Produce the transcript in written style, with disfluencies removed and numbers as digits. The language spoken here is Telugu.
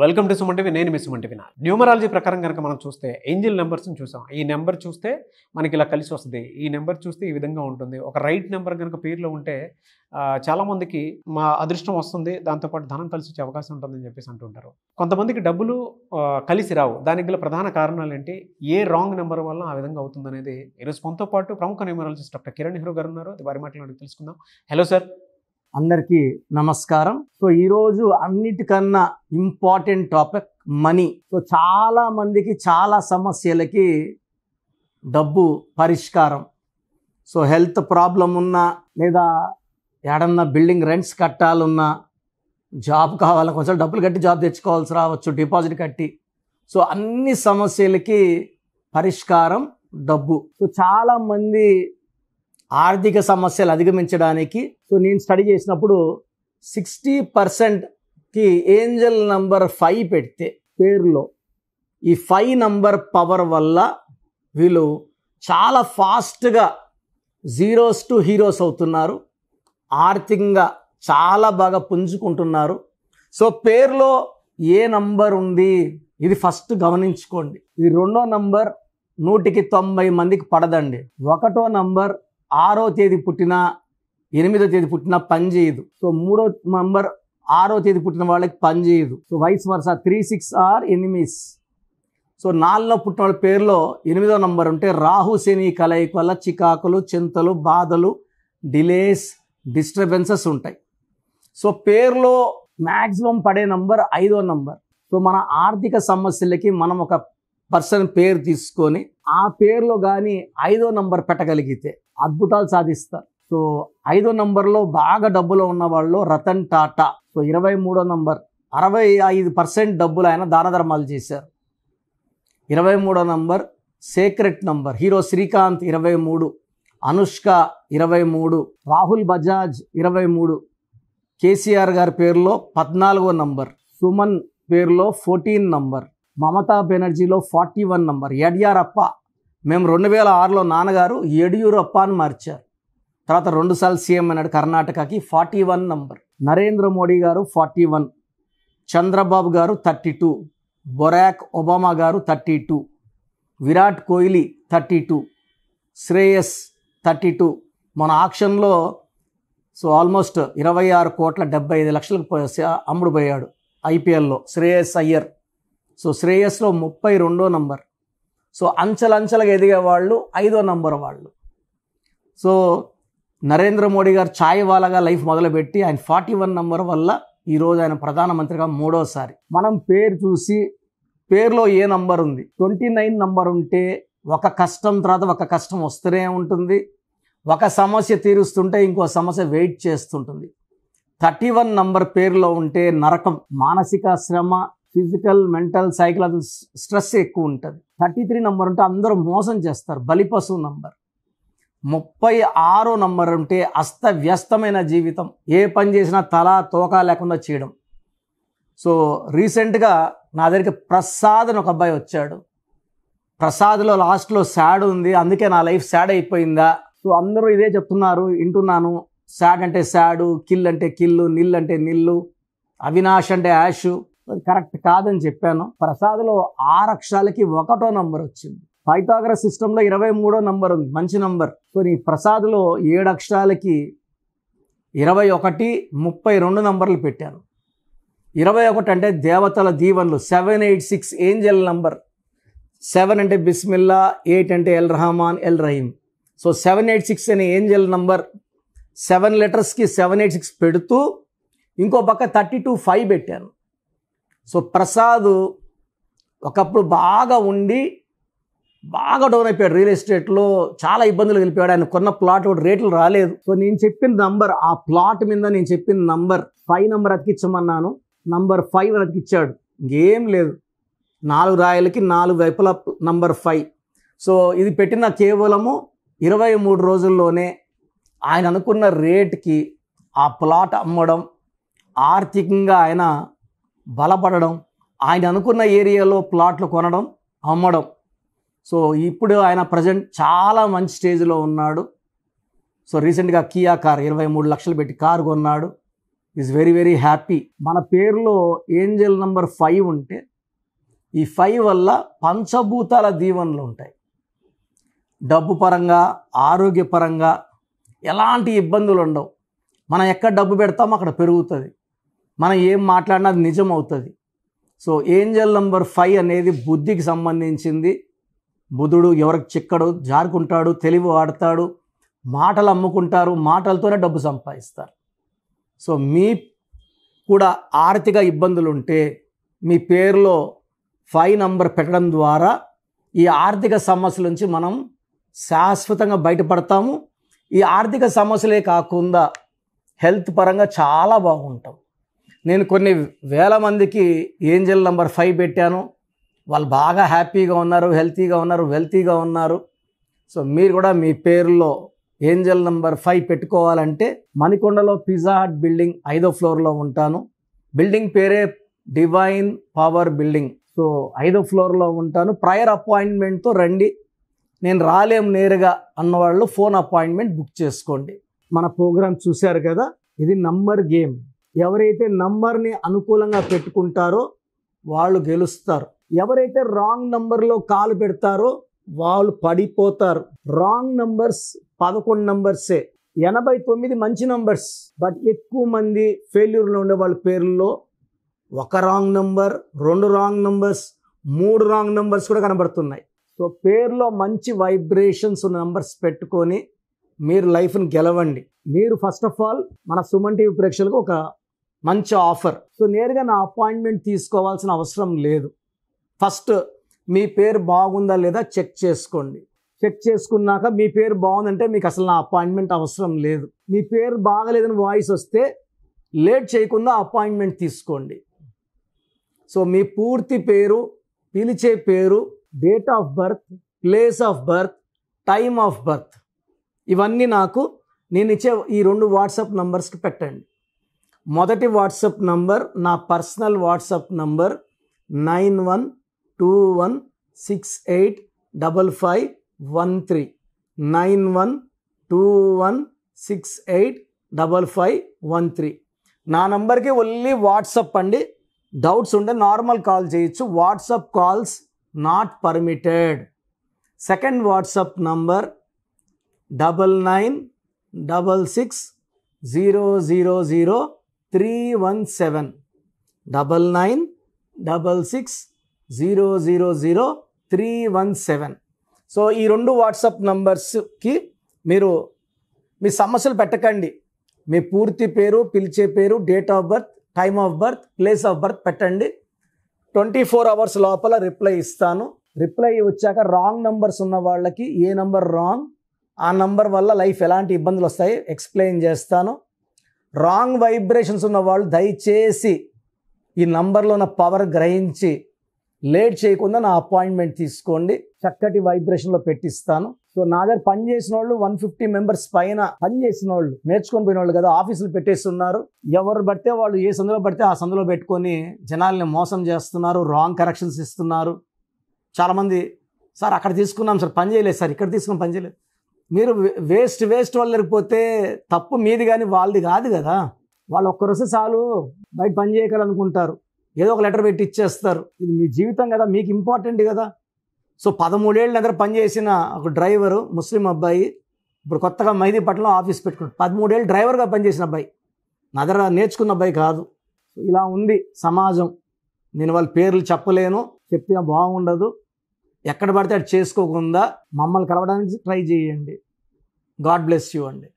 Welcome to Suman TV. నేను మీ సుమన్ టీవీ. న్యూమరాలజీ ప్రకారం కనుక మనం చూస్తే ఏంజిల్ నెంబర్స్ని చూసాం. ఈ నెంబర్ చూస్తే మనకి ఇలా కలిసి వస్తుంది, ఈ నెంబర్ చూస్తే ఈ విధంగా ఉంటుంది. ఒక రైట్ నెంబర్ కనుక పేరులో ఉంటే చాలామందికి మా అదృష్టం వస్తుంది, దాంతోపాటు ధనం కలిసి వచ్చే అవకాశం ఉంటుందని చెప్పేసి అంటుంటారు. కొంతమందికి డబ్బులు కలిసి రావు. దానికి గల ప్రధాన కారణాలు ఏంటి, ఏ రాంగ్ నెంబర్ వల్ల ఆ విధంగా అవుతుందనేది ఈరోజు మనతో పాటు ప్రముఖ న్యూమరాలజిస్ట్ డాక్టర్ కిరణ్ నెహ్రూ గారు ఉన్నారు. వారి మాటలు తెలుసుకుందాం. Hello sir. అందరికీ నమస్కారం. సో ఈరోజు అన్నిటికన్నా ఇంపార్టెంట్ టాపిక్ మనీ. సో చాలా మందికి చాలా సమస్యలకి డబ్బు పరిష్కారం. సో హెల్త్ ప్రాబ్లం ఉన్నా, లేదా ఏడన్నా బిల్డింగ్ రెంట్స్ కట్టాలన్నా, జాబ్ కావాలా, కొంచెం డబ్బులు కట్టి జాబ్ తెచ్చుకోవాల్సి రావచ్చు, డిపాజిట్ కట్టి. సో అన్ని సమస్యలకి పరిష్కారం డబ్బు. సో చాలామంది ఆర్థిక సమస్యలు అధిగమించడానికి, సో నేను స్టడీ చేసినప్పుడు 60%కి ఏంజల్ నంబర్ 5 పెడితే పేరులో, ఈ 5 నంబర్ పవర్ వల్ల వీళ్ళు చాలా ఫాస్ట్గా జీరోస్ టు హీరోస్ అవుతున్నారు, ఆర్థికంగా చాలా బాగా పుంజుకుంటున్నారు. సో పేరులో ఏ నంబర్ ఉంది ఇది ఫస్ట్ గమనించుకోండి. ఈ రెండో నంబర్ 100కి 90 మందికి పడదండి. ఒకటో నంబర్ 6వ తేదీ పుట్టినా 8వ తేదీ పుట్టినా పనిచేయదు. సో మూడో నంబర్ 6వ తేదీ పుట్టిన వాళ్ళకి పనిచేయదు. So vice versa 3, 6 are enemies. So 4లో పుట్టిన వాళ్ళ పేరులో 8వ నంబర్ ఉంటే రాహు శని కలయిక వల్ల చికాకులు, చింతలు, బాధలు, డిలేస్, డిస్టర్బెన్సెస్ ఉంటాయి. సో పేరులో మ్యాక్సిమం పడే నంబర్ 5వ నంబర్. సో మన ఆర్థిక సమస్యలకి మనం ఒక పర్సన్ పేరు తీసుకొని ఆ పేరులో కానీ 5వ నంబర్ పెట్టగలిగితే అద్భుతాలు సాధిస్తారు. సో 5వ నంబర్లో బాగా డబ్బులో ఉన్న వాళ్ళు రతన్ టాటా. సో 23వ నంబర్ 65% డబ్బులు ఆయన దాన ధర్మాలు చేశారు. 23వ number secret number. Hero Srikanth 23, Anushka 23, Rahul Bajaj 23, KCR గారి పేరులో 14వ నంబర్, సుమన్ పేరులో 14 నంబర్, మమతా బెనర్జీలో 41 నంబర్, యడ్యూరప్ప. మేము 2006లో నాన్నగారు యడ్యూరప్ప అని మార్చారు, తర్వాత 2 సార్లు సీఎం అన్నాడు కర్ణాటకకి, 41 నంబర్. నరేంద్ర మోడీ గారు 41, చంద్రబాబు గారు 32, బొరాక్ ఒబామా గారు 32, విరాట్ కోహ్లీ 32, శ్రేయస్ 32. మన ఆక్షన్లో సో ఆల్మోస్ట్ 26,75,00,000 అమ్ముడు పోయాడు ఐపీఎల్లో శ్రేయస్ అయ్యర్. సో శ్రేయస్లో 32వ నంబర్. సో అంచెలంచెలుగా ఎదిగే వాళ్ళు 5వ నంబర్ వాళ్ళు. సో నరేంద్ర మోడీ గారు ఛాయ్ వాలాగా లైఫ్ మొదలుపెట్టి ఆయన 41 నంబర్ వల్ల ఈరోజు ఆయన ప్రధానమంత్రిగా 3వసారి. మనం పేరు చూసి పేరులో ఏ నంబర్ ఉంది, 29 నంబర్ ఉంటే ఒక కష్టం తర్వాత ఒక కష్టం వస్తూనే ఉంటుంది, ఒక సమస్య తీరుస్తుంటే ఇంకో సమస్య వెయిట్ చేస్తుంటుంది. 31 నంబర్ పేరులో ఉంటే నరకం, మానసిక శ్రమ, ఫిజికల్, మెంటల్, సైకలాజికల్ స్ట్రెస్ ఎక్కువ ఉంటుంది. 33 నంబర్ ఉంటే అందరూ మోసం చేస్తారు, బలిపశువు నంబర్. 36వ నంబర్ ఉంటే అస్తవ్యస్తమైన జీవితం, ఏ పని చేసినా తల తోక లేకుండా చేయడం. సో రీసెంట్గా నా దగ్గరికి ప్రసాద్ అని ఒక అబ్బాయి వచ్చాడు. ప్రసాద్లో లాస్ట్లో శాడ్ ఉంది, అందుకే నా లైఫ్ శాడ్ అయిపోయిందా. సో అందరూ ఇదే చెప్తున్నారు, వింటున్నాను. శాడ్ అంటే శాడు, కిల్ అంటే కిల్లు, నిల్ అంటే నిల్లు, అవినాష్ అంటే యాషు. అది కరెక్ట్ కాదని చెప్పాను. ప్రసాద్లో 6 అక్షరాలకి 1వ నంబర్ వచ్చింది. పైథాగరస్ సిస్టంలో 23వ నంబర్ ఉంది, మంచి నంబర్. సో నీ ప్రసాద్లో 7 అక్షరాలకి 21, 32 నంబర్లు పెట్టాను. 21 అంటే దేవతల దీవెనలు, 786 ఏంజల్ నంబర్. 7 అంటే బిస్మిల్లా, 8 అంటే L Rahman, L Rahim. So 786 అనే ఏంజల్ నంబర్ 7 లెటర్స్కి 786 పెడుతూ ఇంకో పక్క 32, 5 పెట్టాను. సో ప్రసాద్ ఒకప్పుడు బాగా ఉండి బాగా డౌన్ అయిపోయాడు, రియల్ ఎస్టేట్లో చాలా ఇబ్బందులు వెళ్ళిపోయాడు. ఆయన కొన్న ప్లాట్ కూడా రేట్లు రాలేదు. సో నేను చెప్పిన నంబర్, ఆ ప్లాట్ మీద నేను చెప్పిన నంబర్ 5 నంబర్ అతికించమన్నాను, నంబర్ 5 అని అతికిచ్చాడు. ఇంకేం లేదు, 4 రాయలకి 4 వైపుల నంబర్ 5. సో ఇది పెట్టిన కేవలము 23 రోజుల్లోనే ఆయన అనుకున్న రేట్కి ఆ ప్లాట్ అమ్మడం, ఆర్థికంగా ఆయన బలపడడం, ఆయన అనుకున్న ఏరియాలో ప్లాట్లు కొనడం, అమ్మడం. సో ఇప్పుడు ఆయన ప్రజెంట్ చాలా మంచి స్టేజ్లో ఉన్నాడు. సో రీసెంట్గా కియా కార్ 23 లక్షలు పెట్టి కారు కొన్నాడు. Is very very happy. మన పేరులో ఏంజల్ నంబర్ 5 ఉంటే ఈ 5 వల్ల పంచభూతాల దీవెనలు ఉంటాయి. డబ్బు పరంగా, ఆరోగ్యపరంగా ఎలాంటి ఇబ్బందులు ఉండవు. మనం ఎక్కడ డబ్బు పెడతామో అక్కడ పెరుగుతుంది. మనం ఏం మాట్లాడినా అది నిజం అవుతుంది. సో ఏంజల్ నంబర్ 5 అనేది బుద్ధికి సంబంధించింది. బుధుడు ఎవరికి చిక్కడు, జారుకుంటాడు, తెలివి వాడతాడు, మాటలు అమ్ముకుంటారు, మాటలతోనే డబ్బు సంపాదిస్తారు. సో మీ కూడా ఆర్థిక ఇబ్బందులు ఉంటే మీ పేరులో 5 నంబర్ పెట్టడం ద్వారా ఈ ఆర్థిక సమస్యల నుంచి మనం శాశ్వతంగా బయటపడతాము. ఈ ఆర్థిక సమస్యలే కాకుండా హెల్త్ పరంగా చాలా బాగుంటాం. నేను కొన్ని వేల మందికి ఏంజల్ నంబర్ 5 పెట్టాను. వాళ్ళు బాగా హ్యాపీగా ఉన్నారు, హెల్తీగా ఉన్నారు, వెల్తీగా ఉన్నారు. సో మీరు కూడా మీ పేరులో ఏంజల్ నంబర్ 5 పెట్టుకోవాలంటే మణికొండలో పిజ్జా హట్ బిల్డింగ్ 5వ ఫ్లోర్లో ఉంటాను. బిల్డింగ్ పేరే డివైన్ పవర్ బిల్డింగ్. సో 5వ ఫ్లోర్లో ఉంటాను. ప్రయర్ అపాయింట్మెంట్తో రండి. నేను రాలేం నేరుగా అన్నవాళ్ళు ఫోన్ అపాయింట్మెంట్ బుక్ చేసుకోండి. మన ప్రోగ్రామ్ చూశారు కదా, ఇది నంబర్ గేమ్. ఎవరైతే నంబర్ని అనుకూలంగా పెట్టుకుంటారో వాళ్ళు గెలుస్తారు. ఎవరైతే రాంగ్ నంబర్లో కాలు పెడతారో వాళ్ళు పడిపోతారు. Wrong numbers 11 నంబర్సే. 89 మంచి నంబర్స్. బట్ ఎక్కువ మంది ఫెయిల్యూర్లో ఉండే వాళ్ళ పేర్లలో 1 wrong number, 2 wrong numbers, 3 wrong numbers కూడా కనబడుతున్నాయి. సో పేరులో మంచి వైబ్రేషన్స్ ఉన్న నంబర్స్ పెట్టుకొని మీరు లైఫ్ని గెలవండి. మీరు ఫస్ట్ ఆఫ్ ఆల్ మన సుమన్ టీవీ ప్రేక్షకులకు ఒక మంచి ఆఫర్. సో నేరుగా నా అపాయింట్మెంట్ తీసుకోవాల్సిన అవసరం లేదు. ఫస్ట్ మీ పేరు బాగుందా లేదా చెక్ చేసుకోండి. చెక్ చేసుకున్నాక మీ పేరు బాగుందంటే మీకు అసలు నా అపాయింట్మెంట్ అవసరం లేదు. మీ పేరు బాగలేదని వాయిస్ వస్తే లేట్ చేయకుండా అపాయింట్మెంట్ తీసుకోండి. సో మీ పూర్తి పేరు, పిలిచే పేరు, date of birth, place of birth, time of birth ఇవన్నీ నాకు నేను ఇచ్చే ఈ 2 వాట్సాప్ నంబర్స్కి పెట్టండి. మొదటి వాట్సాప్ నంబర్ నా పర్సనల్ వాట్సాప్ నంబర్ 9121685513 9121685513. నా నంబర్కి ఓన్లీ వాట్సాప్ అండి. డౌట్స్ ఉంటే నార్మల్ కాల్ చేయొచ్చు. WhatsApp calls not permitted. Second WhatsApp number 9966000317 9966000317. So ఈ 2 వాట్సాప్ నంబర్స్కి మీరు మీ సమస్యలు పెట్టకండి. మీ పూర్తి పేరు, పిలిచే పేరు, date of birth, time of birth, place of birth పెట్టండి. 24 అవర్స్ లోపల రిప్లై ఇస్తాను. రిప్లై వచ్చాక రాంగ్ నంబర్స్ ఉన్న వాళ్ళకి ఏ నంబర్ రాంగ్, ఆ నంబర్ వల్ల లైఫ్ ఎలాంటి ఇబ్బందులు వస్తాయి ఎక్స్ప్లెయిన్ చేస్తాను. రాంగ్ వైబ్రేషన్స్ ఉన్న వాళ్ళు దయచేసి ఈ నంబర్లో ఉన్న పవర్ గ్రహించి లేట్ చేయకుండా నా అపాయింట్మెంట్ తీసుకోండి. చక్కటి వైబ్రేషన్లో పెట్టిస్తాను. సో నా దగ్గర పనిచేసిన వాళ్ళు 150 మెంబర్స్ పైన పనిచేసిన వాళ్ళు, నేర్చుకొని పోయిన వాళ్ళు కదా, ఆఫీసులు పెట్టేస్తున్నారు. ఎవరు పడితే వాళ్ళు ఏ సందులో పడితే ఆ సందులో పెట్టుకొని జనాల్ని మోసం చేస్తున్నారు, రాంగ్ కరెక్షన్స్ ఇస్తున్నారు. చాలామంది సార్ అక్కడ తీసుకున్నాం సార్ పని చేయలేదు, సార్ ఇక్కడ తీసుకున్నాం పని చేయలేదు. మీరు వేస్ట్ వాళ్ళు లేకపోతే తప్పు మీది కానీ వాళ్ళది కాదు కదా. వాళ్ళు ఒక్కరోజు చాలు బయట పని చేయగలనుకుంటారు, ఏదో ఒక లెటర్ పెట్టి ఇచ్చేస్తారు. ఇది మీ జీవితం కదా, మీకు ఇంపార్టెంట్ కదా. సో 13 ఏళ్ళ దగ్గర పనిచేసిన ఒక డ్రైవరు, ముస్లిం అబ్బాయి, ఇప్పుడు కొత్తగా మెహదీపట్నంలో ఆఫీస్ పెట్టుకున్నాడు. 13 ఏళ్ళు డ్రైవర్గా పనిచేసిన అబ్బాయి, నా దగ్గర నేర్చుకున్న అబ్బాయి కాదు. ఇలా ఉంది సమాజం. నేను వాళ్ళ పేర్లు చెప్పలేను, చెప్తే బాగుండదు. ఎక్కడ పడితే అది చేసుకోకుండా మమ్మల్ని కలవడానికి ట్రై చేయండి. గాడ్ బ్లెస్ యూ అండి.